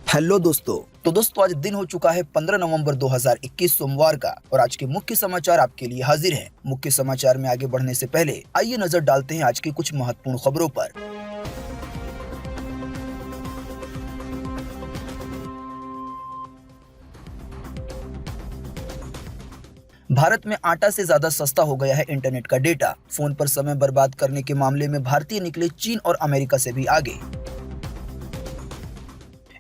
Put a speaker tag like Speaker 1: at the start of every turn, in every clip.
Speaker 1: Hello दोस्तों। तो दोस्तों आज दिन हो चुका है 15 नवंबर 2021 सोमवार का और आज के मुख्य समाचार आपके लिए हाजिर हैं। मुख्य समाचार में आगे बढ़ने से पहले आइए नजर डालते हैं आज की कुछ महत्वपूर्ण खबरों पर। भारत में आटा से ज्यादा सस्ता हो गया है इंटरनेट का डेटा। फोन पर समय बर्बाद करने के मामले में भारतीय निकले चीन और अमेरिका से भी आगे।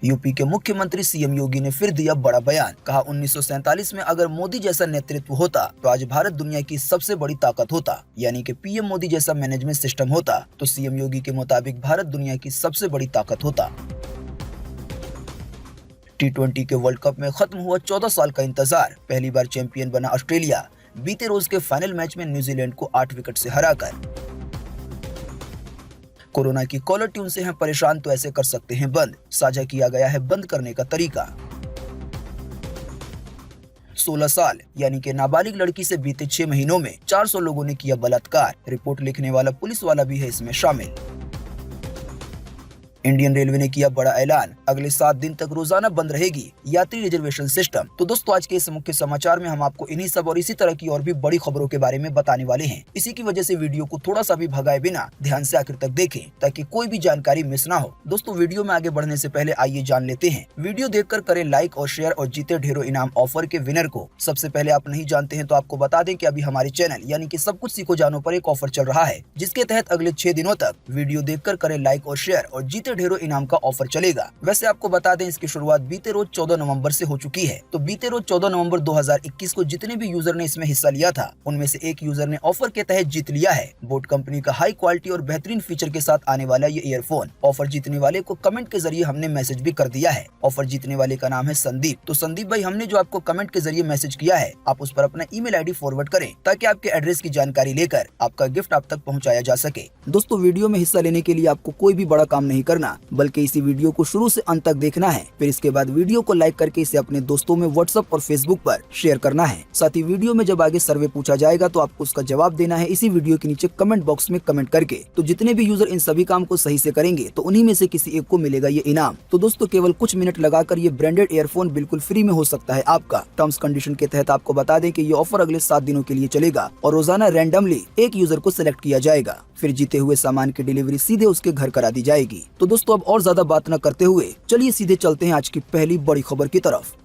Speaker 1: यूपी के मुख्यमंत्री सीएम योगी ने फिर दिया बड़ा बयान। कहा 1947 में अगर मोदी जैसा नेतृत्व होता तो आज भारत दुनिया की सबसे बड़ी ताकत होता, यानी कि पीएम मोदी जैसा मैनेजमेंट सिस्टम होता तो सीएम योगी के मुताबिक भारत दुनिया की सबसे बड़ी ताकत होता। T20 के वर्ल्ड कप में खत्म हुआ 14 साल का इंतजार। पहली बार चैंपियन बना ऑस्ट्रेलिया। बीते रोज के फाइनल मैच में न्यूजीलैंड को 8 विकेट से हराकर। कोरोना की कॉलर ट्यून से हैं परेशान तो ऐसे कर सकते हैं बंद। साझा किया गया है बंद करने का तरीका। 16 साल यानी कि नाबालिग लड़की से बीते 6 महीनों में 400 लोगों ने किया बलात्कार। रिपोर्ट लिखने वाला पुलिस वाला भी है इसमें शामिल। इंडियन रेलवे ने किया बड़ा ऐलान। अगले 7 दिन तक रोजाना बंद रहेगी यात्री रिजर्वेशन सिस्टम। तो दोस्तों आज के इस मुख्य समाचार में हम आपको इन्हीं सब और इसी तरह की और भी बड़ी खबरों के बारे में बताने वाले हैं। इसी की वजह से वीडियो को थोड़ा सा भी भगाए बिना ध्यान से आखिर तक देखें ताकि कोई भी जानकारी मिस ना हो। दोस्तों वीडियो में आगे बढ़ने से पहले आइए जान लेते हैं। वीडियो देखकर करें लाइक और शेयर और जीते ढेरों इनाम ऑफर के विनर को। सबसे पहले आप नहीं जानते हैं तो आपको बता दें कि अभी हमारे चैनल यानी कि सब कुछ सीखो जानो पर एक ऑफर चल रहा है, जिसके तहत अगले 6 दिनों तक वीडियो देखकर करें लाइक और शेयर और जीते ढेरों इनाम का ऑफर चलेगा। वैसे आपको बता दें इसकी शुरुआत बीते रोज 14 नवंबर से हो चुकी है। तो बीते रोज 14 नवंबर 2021 को जितने भी यूजर ने इसमें हिस्सा लिया था उनमें से एक यूजर ने ऑफर के तहत जीत लिया है बोट कंपनी का हाई क्वालिटी और बेहतरीन फीचर के साथ आने वाला ये ईयरफोन। ऑफर जीतने वाले को कमेंट के जरिए हमने मैसेज भी कर दिया है। ऑफर जीतने वाले का नाम है संदीप। तो संदीप भाई, हमने जो आपको कमेंट के जरिए मैसेज किया है आप उस पर अपना ईमेल आईडी फॉरवर्ड करें ताकि आपके एड्रेस की जानकारी लेकर आपका गिफ्ट आप तक पहुँचाया जा सके। दोस्तों वीडियो में हिस्सा लेने के लिए आपको कोई भी बड़ा काम नहीं करना, बल्कि इसी वीडियो को शुरू से अंत तक देखना है। फिर इसके बाद वीडियो को लाइक करके इसे अपने दोस्तों में व्हाट्सएप और फेसबुक पर शेयर करना है। साथ ही वीडियो में जब आगे सर्वे पूछा जाएगा तो आपको उसका जवाब देना है इसी वीडियो के नीचे कमेंट बॉक्स में कमेंट करके। तो जितने भी यूजर इन सभी काम को सही से करेंगे तो उन्हीं में से किसी एक को मिलेगा ये इनाम। तो दोस्तों केवल कुछ मिनट लगाकर ये ब्रांडेड ईयरफोन बिल्कुल फ्री में हो सकता है आपका। टर्म्स कंडीशन के तहत आपको बता दें कि ये ऑफर अगले 7 दिनों के लिए चलेगा और रोजाना रैंडमली एक यूजर को सिलेक्ट किया जाएगा। फिर जीते हुए सामान की डिलीवरी सीधे उसके घर करा दी जाएगी। तो दोस्तों अब और ज्यादा बात न करते हुए चलिए सीधे चलते हैं आज की पहली बड़ी खबर की तरफ।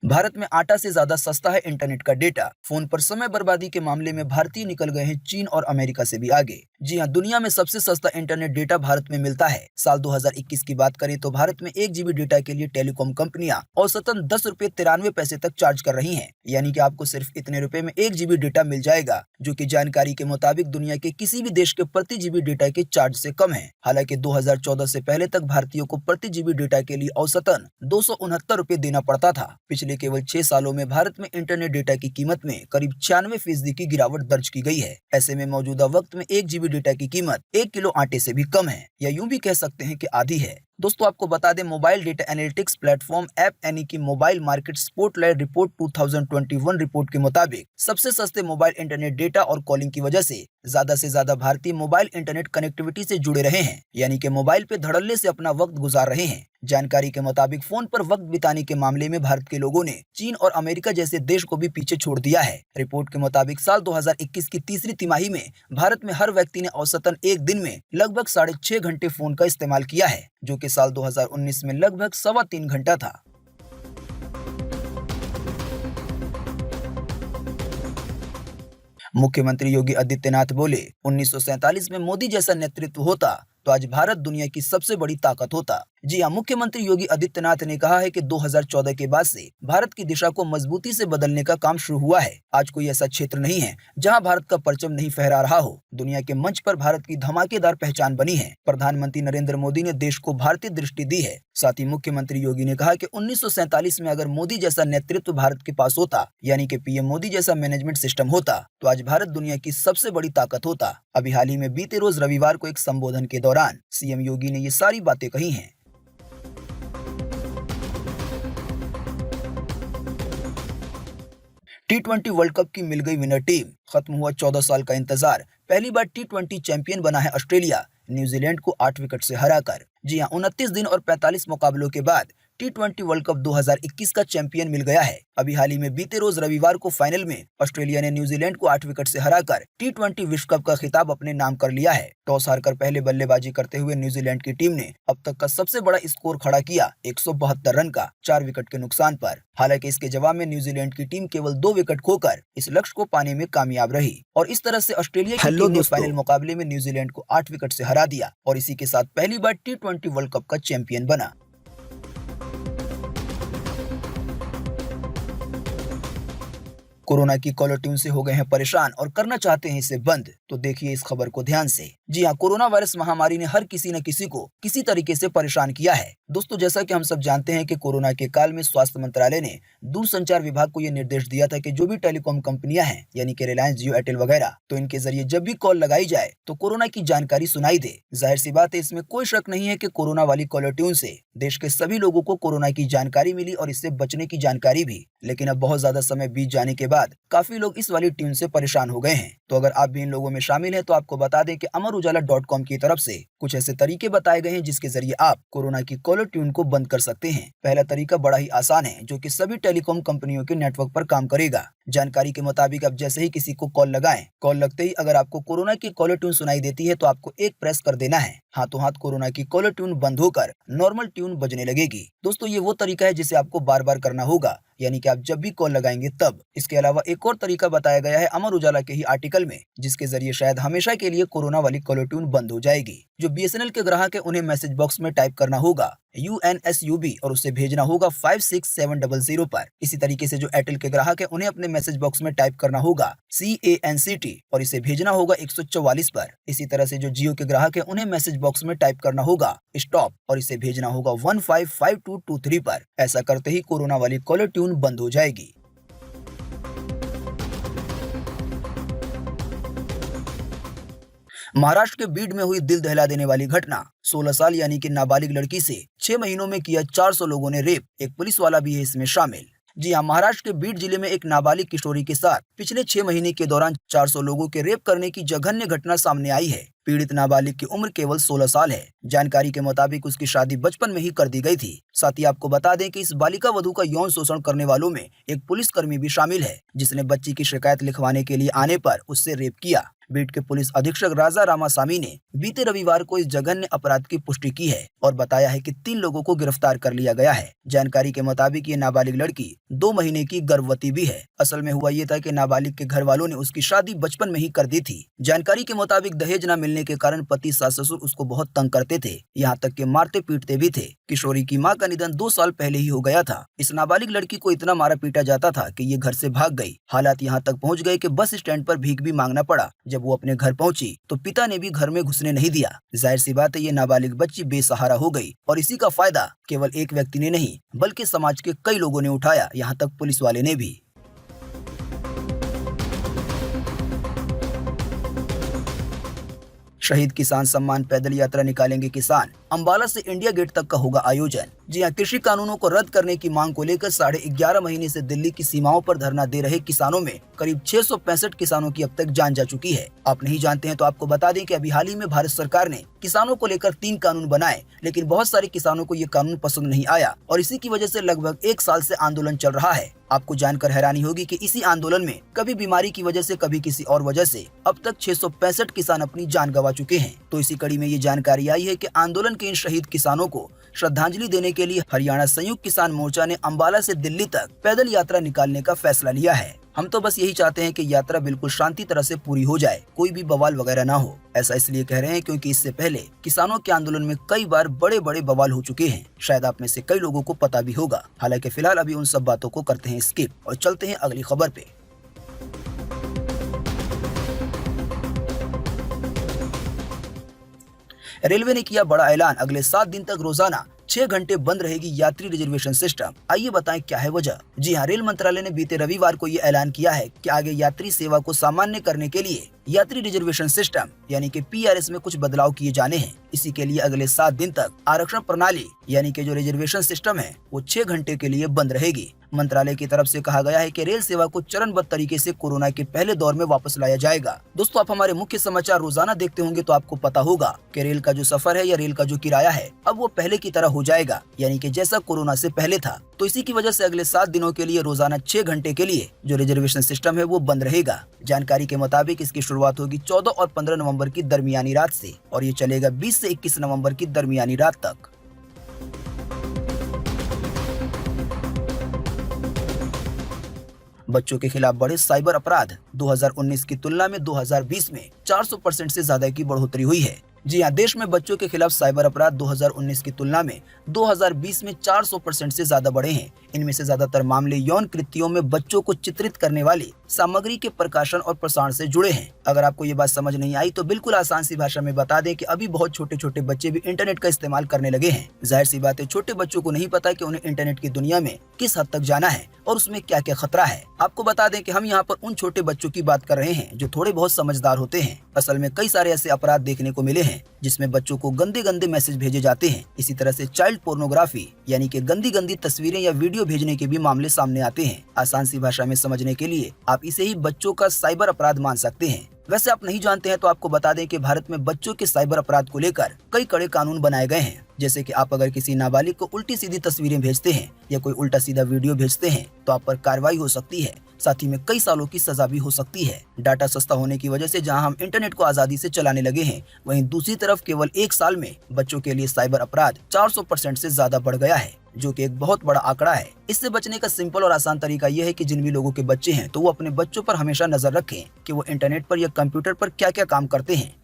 Speaker 1: भारत में आटा से ज्यादा सस्ता है इंटरनेट का डेटा। फोन पर समय बर्बादी के मामले में भारतीय निकल गए हैं चीन और अमेरिका से भी आगे। जी हां, दुनिया में सबसे सस्ता इंटरनेट डेटा भारत में मिलता है। साल 2021 की बात करें तो भारत में 1 GB डेटा के लिए टेलीकॉम कंपनियां औसतन 10 रुपए 93 पैसे तक चार्ज कर रही हैं, यानी कि आपको सिर्फ इतने रुपए में 1 GB डेटा मिल जाएगा, जो कि जानकारी के मुताबिक दुनिया के किसी भी देश के प्रति GB डेटा के चार्ज से कम है। हालांकि 2014 से पहले तक भारतीयों को प्रति GB डेटा के लिए औसतन 269 रुपए देना पड़ता था। पिछले केवल 6 सालों में भारत में इंटरनेट डेटा की कीमत में करीब 96% की गिरावट दर्ज की गई है। ऐसे में मौजूदा वक्त में 1 GB डेटा की कीमत 1 किलो आटे से भी कम है, या यूं भी कह सकते हैं कि आधी है। दोस्तों आपको बता दें mobile data analytics platform app यानी कि mobile market spotlight report 2021 report के मुताबिक सबसे सस्ते मोबाइल इंटरनेट डेटा और कॉलिंग की वजह से ज्यादा भारतीय मोबाइल इंटरनेट कनेक्टिविटी से जुड़े रहे हैं, यानी कि मोबाइल पे धड़ल्ले से अपना वक्त गुजार रहे हैं। जानकारी के मुताबिक फोन पर वक्त बिताने के मामले में भारत के लोगों ने चीन और अमेरिका जैसे देश को भी पीछे छोड़ दिया है। रिपोर्ट के मुताबिक साल 2021 की तीसरी तिमाही में भारत में हर व्यक्ति ने औसतन एक दिन में लगभग 6.5 घंटे फोन का इस्तेमाल किया है, जो कि साल 2019 में लगभग 3.25 घंटा था। मुख्यमंत्री योगी आदित्यनाथ बोले 1947 में मोदी जैसा नेतृत्व होता तो आज भारत दुनिया की सबसे बड़ी ताकत होता। जी हां, मुख्यमंत्री योगी आदित्यनाथ ने कहा है कि 2014 के बाद से भारत की दिशा को मजबूती से बदलने का काम शुरू हुआ है। आज कोई ऐसा क्षेत्र नहीं है जहां भारत का परचम नहीं फहरा रहा हो। दुनिया के मंच पर भारत की धमाकेदार पहचान बनी है। प्रधानमंत्री नरेंद्र मोदी ने देश को भारतीय दृष्टि दी है। साथ ही मुख्यमंत्री योगी ने कहा कि 1947 में अगर मोदी जैसा नेतृत्व भारत के पास होता, यानी कि पीएम मोदी जैसा मैनेजमेंट सिस्टम होता, तो आज भारत दुनिया की सबसे बड़ी ताकत होता। अभी हाल ही में बीते रोज रविवार को एक संबोधन के दौरान सीएम योगी ने ये सारी बातें कही हैं। T20 वर्ल्ड कप की मिल गई विनर टीम। खत्म हुआ 14 साल का इंतजार। पहली बार T20 चैंपियन बना है ऑस्ट्रेलिया, न्यूजीलैंड को 8 विकेट से हराकर। जी हां, 29 दिन और 45 मुकाबलों के बाद T20 वर्ल्ड कप 2021 का चैंपियन मिल गया है। अभी हाल ही में बीते रोज रविवार को फाइनल में ऑस्ट्रेलिया ने न्यूजीलैंड को 8 विकेट से हराकर T20 विश्व कप का खिताब अपने नाम कर लिया है। टॉस हारकर पहले बल्लेबाजी करते हुए न्यूजीलैंड की टीम ने अब तक का सबसे बड़ा स्कोर खड़ा किया 172 रन का 4 विकेट के नुकसान पर। हालांकि इसके जवाब में न्यूजीलैंड की टीम केवल 2 विकेट खोकर इस लक्ष्य को पाने में कामयाब रही और इस तरह से ऑस्ट्रेलिया की टीम ने फाइनल मुकाबले में न्यूजीलैंड को 8 विकेट से हरा दिया और इसी के साथ पहली बार T20 वर्ल्ड कप का चैंपियन बना। कोरोना की कॉलर ट्यून से हो गए हैं परेशान और करना चाहते हैं इसे बंद, तो देखिए इस खबर को ध्यान से। जी हाँ, कोरोना वायरस महामारी ने हर किसी न किसी को किसी तरीके से परेशान किया है। दोस्तों, जैसा कि हम सब जानते हैं कि कोरोना के काल में स्वास्थ्य मंत्रालय ने दूरसंचार विभाग को यह निर्देश दिया था कि जो भी टेलीकॉम कंपनियां हैं, यानी कि रिलायंस, जियो, एयरटेल वगैरह, तो इनके जरिए जब भी कॉल लगाई जाए तो कोरोना की जानकारी सुनाई दे। जाहिर सी बात है, इसमें कोई शक नहीं है कि कोरोना वाली कॉलर ट्यून से देश के सभी लोगों को कोरोना की जानकारी मिली और इससे बचने की जानकारी भी। लेकिन अब बहुत ज्यादा समय बीत जाने के बाद काफी लोग इस वाली ट्यून से परेशान हो गए हैं। तो अगर आप भी इन लोगों में शामिल हैं तो आपको बता दें कि अमरउजाला.com की तरफ से कुछ ऐसे तरीके बताए गए हैं जिसके जरिए आप कोरोना की कॉलर ट्यून को बंद कर सकते हैं। पहला तरीका बड़ा ही आसान है, जो कि सभी टेलीकॉम कंपनियों के नेटवर्क पर काम करेगा। जानकारी के मुताबिक आप जैसे ही किसी को कॉल लगाएं, कॉल लगते ही अगर आपको कोरोना की कॉलर ट्यून सुनाई देती है तो आपको एक प्रेस कर देना है। हाथों हाथ कोरोना की कॉलर ट्यून बंद होकर नॉर्मल ट्यून बजने लगेगी। दोस्तों, ये वो तरीका है जिसे आपको बार बार करना होगा, यानी कि आप जब भी कॉल लगाएंगे तब। इसके अलावा एक और तरीका बताया गया है अमर उजाला के ही आर्टिकल में, जिसके जरिए शायद हमेशा के लिए कोरोना वाली कॉलर ट्यून बंद हो जाएगी। जो BSNL के ग्राहक है उन्हें मैसेज बॉक्स में टाइप करना होगा UNSUB और उसे भेजना होगा 56700 पर। इसी तरीके से जो एयरटेल के ग्राहक है उन्हें अपने मैसेज बॉक्स में टाइप करना होगा CANCT और इसे भेजना होगा 144 पर। इसी तरह से जो जियो के ग्राहक है उन्हें मैसेज बॉक्स में टाइप करना होगा स्टॉप और इसे भेजना होगा 155223 पर। ऐसा करते ही कोरोना वाली कॉलर ट्यून बंद हो जाएगी। महाराष्ट्र के बीड में हुई दिल दहला देने वाली घटना। 16 साल यानी कि नाबालिग लड़की से 6 महीनों में किया 400 लोगों ने रेप। एक पुलिस वाला भी है इसमें शामिल। जी हाँ, महाराष्ट्र के बीड जिले में एक नाबालिग किशोरी के साथ पिछले 6 महीने के दौरान 400 लोगों के रेप करने की जघन्य घटना सामने आई है। पीड़ित नाबालिग की उम्र केवल 16 साल है। जानकारी के मुताबिक उसकी शादी बचपन में ही कर दी गई थी। साथ ही आपको बता दें कि इस बालिका वधू का यौन शोषण करने वालों में एक पुलिसकर्मी भी शामिल है, जिसने बच्ची की शिकायत लिखवाने के लिए आने पर उससे रेप किया। बीड के पुलिस अधीक्षक राजा रामासामी ने बीते रविवार को इस जघन्य अपराध की पुष्टि की है और बताया है कि 3 लोगों को गिरफ्तार कर लिया गया है। जानकारी के मुताबिक ये नाबालिग लड़की 2 महीने की गर्भवती भी है। असल में हुआ ये था कि नाबालिग के घर वालों ने उसकी शादी बचपन में ही कर दी थी। जानकारी के मुताबिक दहेज न मिलने के कारण पति सास ससुर उसको बहुत तंग करते थे, यहाँ तक कि मारते पीटते भी थे। किशोरी की मां का निधन 2 साल पहले ही हो गया था। इस नाबालिग लड़की को इतना मारा पीटा जाता था कि ये घर से भाग गई। हालात यहाँ तक पहुँच गए कि बस स्टैंड पर भीख भी मांगना पड़ा। जब वो अपने घर पहुंची तो पिता ने भी घर में घुसने नहीं दिया। जाहिर सी बात है, ये नाबालिग बच्ची बेसहारा हो गई और इसी का फायदा केवल एक व्यक्ति ने नहीं बल्कि समाज के कई लोगों ने उठाया, यहाँ तक पुलिस वाले ने भी। शहीद किसान सम्मान पैदल यात्रा निकालेंगे किसान। अंबाला से इंडिया गेट तक का होगा आयोजन। जी हां, कृषि कानूनों को रद्द करने की मांग को लेकर 11.5 महीने से दिल्ली की सीमाओं पर धरना दे रहे किसानों में करीब 665 किसानों की अब तक जान जा चुकी है। आप नहीं जानते हैं तो आपको बता दें कि अभी हाल ही में भारत सरकार ने किसानों को लेकर 3 कानून बनाए, लेकिन बहुत सारे किसानों को ये कानून पसंद नहीं आया और इसी की वजह से लगभग 1 साल से आंदोलन चल रहा है। आपको जानकर हैरानी होगी कि इसी आंदोलन में कभी बीमारी की वजह से, कभी किसी और वजह से अब तक 665 किसान अपनी जान गंवा चुके हैं। तो इसी कड़ी में ये जानकारी आई है कि आंदोलन के इन शहीद किसानों को श्रद्धांजलि देने के लिए हरियाणा संयुक्त किसान मोर्चा ने अंबाला से दिल्ली तक पैदल यात्रा निकालने का फैसला लिया है। हम तो बस यही चाहते हैं कि यात्रा बिल्कुल शांति तरह से पूरी हो जाए, कोई भी बवाल वगैरह ना हो। ऐसा इसलिए कह रहे हैं क्योंकि इससे पहले किसानों के आंदोलन में कई बार बड़े बड़े बवाल हो चुके हैं। शायद आप में से कई लोगों को पता भी होगा। हालांकि फिलहाल अभी उन सब बातों को करते हैं स्किप और चलते हैं अगली खबर पे। रेलवे ने किया बड़ा ऐलान, अगले 7 दिन तक रोजाना 6 घंटे बंद रहेगी यात्री रिजर्वेशन सिस्टम। आइए बताएं क्या है वजह। जी हां, रेल मंत्रालय ने बीते रविवार को ये ऐलान किया है कि आगे यात्री सेवा को सामान्य करने के लिए यात्री रिजर्वेशन सिस्टम यानी कि PRS में कुछ बदलाव किए जाने हैं। इसी के लिए अगले 7 दिन तक आरक्षण प्रणाली यानी कि जो रिजर्वेशन सिस्टम है वो 6 घंटे के लिए बंद रहेगी। मंत्रालय की तरफ से कहा गया है कि रेल सेवा को चरणबद्ध तरीके से कोरोना के पहले दौर में वापस लाया जाएगा। दोस्तों, आप हमारे मुख्य समाचार रोजाना देखते होंगे तो आपको पता होगा कि रेल का जो सफर है या रेल का जो किराया है अब वो पहले की तरह हो जाएगा, यानी कि जैसा कोरोना से पहले था। तो इसी की वजह से अगले 7 दिनों के लिए रोजाना 6 घंटे के लिए जो रिजर्वेशन सिस्टम है वो बंद रहेगा। जानकारी के मुताबिक इसकी शुरुआत होगी 14 और 15 नवंबर की दरमियानी रात से और ये चलेगा 20 से 21 नवंबर की दरमियानी रात तक। बच्चों के खिलाफ बढ़े साइबर अपराध। 2019 की तुलना में 2020 में 400% से ज्यादा की बढ़ोतरी हुई है। जी हाँ, देश में बच्चों के खिलाफ साइबर अपराध 2019 की तुलना में 2020 में 400% से ज्यादा बढ़े हैं। इनमें से ज्यादातर मामले यौन कृत्यों में बच्चों को चित्रित करने वाली सामग्री के प्रकाशन और प्रसारण से जुड़े हैं। अगर आपको ये बात समझ नहीं आई तो बिल्कुल आसान सी भाषा में बता दें कि अभी बहुत छोटे छोटे बच्चे भी इंटरनेट का इस्तेमाल करने लगे हैं। जाहिर सी बात है, छोटे बच्चों को नहीं पता कि उन्हें इंटरनेट की दुनिया में किस हद तक जाना है और उसमें क्या क्या खतरा है। आपको बता दें कि हम यहाँ पर उन छोटे बच्चों की बात कर रहे हैं जो थोड़े बहुत समझदार होते हैं। असल में कई सारे ऐसे अपराध देखने को मिले हैं जिसमें बच्चों को गंदे गंदे मैसेज भेजे जाते हैं। इसी तरह से चाइल्ड पोर्नोग्राफी यानी कि गंदी गंदी तस्वीरें या वीडियो भेजने के भी मामले सामने आते हैं। आसान सी भाषा में समझने के लिए आप इसे ही बच्चों का साइबर अपराध मान सकते हैं। वैसे आप नहीं जानते हैं तो आपको बता दें कि भारत में बच्चों के साइबर अपराध को लेकर कई कड़े कानून बनाए गए हैं। जैसे कि आप अगर किसी नाबालिग को उल्टी सीधी तस्वीरें भेजते हैं या कोई उल्टा सीधा वीडियो भेजते हैं तो आप पर कार्रवाई हो सकती है। साथ ही में कई सालों की सजा भी हो सकती है। डाटा सस्ता होने की वजह से जहां हम इंटरनेट को आजादी से चलाने लगे हैं, वहीं दूसरी तरफ केवल 1 साल में बच्चों के लिए साइबर अपराध 400% से ज्यादा बढ़ गया है, जो कि एक बहुत बड़ा आंकड़ा है। इससे बचने का सिंपल और आसान तरीका यह है कि जिन भी लोगों के बच्चे हैं तो वो अपने बच्चों पर हमेशा नजर रखें कि वो इंटरनेट पर या कंप्यूटर पर क्या क्या काम करते हैं।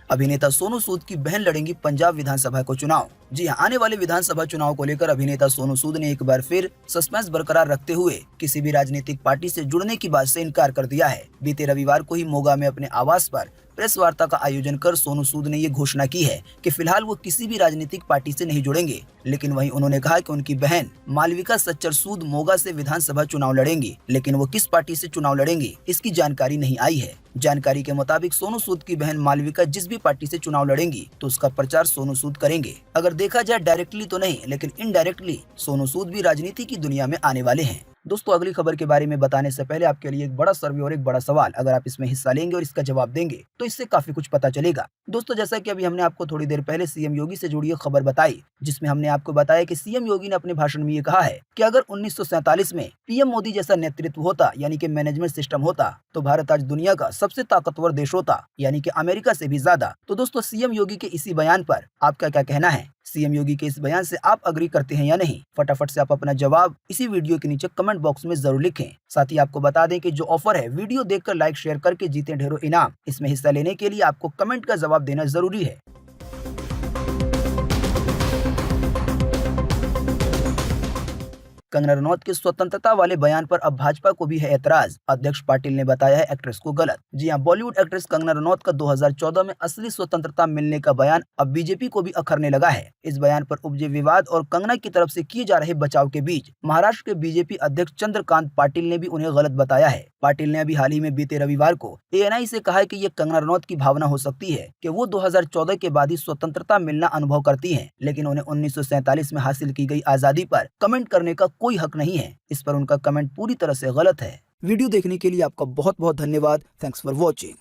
Speaker 1: अभिनेता सोनू सूद की बहन लड़ेंगी पंजाब विधानसभा को चुनाव। जी हाँ, आने वाले विधानसभा चुनाव को लेकर अभिनेता सोनू सूद ने एक बार फिर सस्पेंस बरकरार रखते हुए किसी भी राजनीतिक पार्टी से जुड़ने की बात से इनकार कर दिया है। बीते रविवार को ही मोगा में अपने आवास पर प्रेस वार्ता का आयोजन कर सोनू सूद ने ये घोषणा की है कि फिलहाल वो किसी भी राजनीतिक पार्टी से नहीं जुड़ेंगे। लेकिन वहीं उन्होंने कहा कि उनकी बहन मालविका सच्चर सूद मोगा से विधानसभा चुनाव लड़ेंगी, लेकिन वो किस पार्टी से चुनाव लड़ेंगी इसकी जानकारी नहीं आई है। जानकारी के मुताबिक सोनू सूद की बहन मालविका जिस भी पार्टी से चुनाव लड़ेंगी तो उसका प्रचार सोनू सूद करेंगे। अगर देखा जाए डायरेक्टली तो नहीं, लेकिन इनडायरेक्टली सोनू सूद भी राजनीति की दुनिया में आने वाले हैं। दोस्तों, अगली खबर के बारे में बताने से पहले आपके लिए एक बड़ा सर्वे और एक बड़ा सवाल। अगर आप इसमें हिस्सा लेंगे और इसका जवाब देंगे तो इससे काफी कुछ पता चलेगा। दोस्तों, जैसा कि अभी हमने आपको थोड़ी देर पहले सीएम योगी से जुड़ी एक खबर बताई, जिसमें हमने आपको बताया कि सीएम योगी ने अपने भाषण में ये कहा है कि अगर 1947 में पीएम मोदी जैसा नेतृत्व होता यानी कि मैनेजमेंट सिस्टम होता तो भारत आज दुनिया का सबसे ताकतवर देश होता, यानी कि अमेरिका से भी ज्यादा। तो दोस्तों, सीएम योगी के इसी बयान पर आपका क्या कहना है? सीएम योगी के इस बयान से आप अग्री करते हैं या नहीं? फटाफट से आप अपना जवाब इसी वीडियो के नीचे कमेंट बॉक्स में जरूर लिखें। साथ ही आपको बता दें कि जो ऑफर है, वीडियो देखकर लाइक शेयर करके जीते ढेरों इनाम। इसमें हिस्सा लेने के लिए आपको कमेंट का जवाब देना जरूरी है। कंगना रनौत के स्वतंत्रता वाले बयान पर अब भाजपा को भी है ऐतराज। अध्यक्ष पाटिल ने बताया है एक्ट्रेस को गलत। जी हां, बॉलीवुड एक्ट्रेस कंगना रनौत का 2014 में असली स्वतंत्रता मिलने का बयान अब बीजेपी को भी अखरने लगा है। इस बयान पर उपजे विवाद और कंगना की तरफ से किए जा रहे बचाव के बीच महाराष्ट्र के बीजेपी अध्यक्ष चंद्रकांत पाटिल ने भी उन्हें गलत बताया है। पाटिल ने अभी हाल ही में बीते रविवार को ANI से कहा है कि ये कंगना रनौत की भावना हो सकती है कि वो 2014 के बाद ही स्वतंत्रता मिलना अनुभव करती हैं, लेकिन उन्हें 1947 में हासिल की गई आजादी पर कमेंट करने का कोई हक नहीं है। इस पर उनका कमेंट पूरी तरह से गलत है। वीडियो देखने के लिए आपका बहुत बहुत धन्यवाद। Thanks for watching.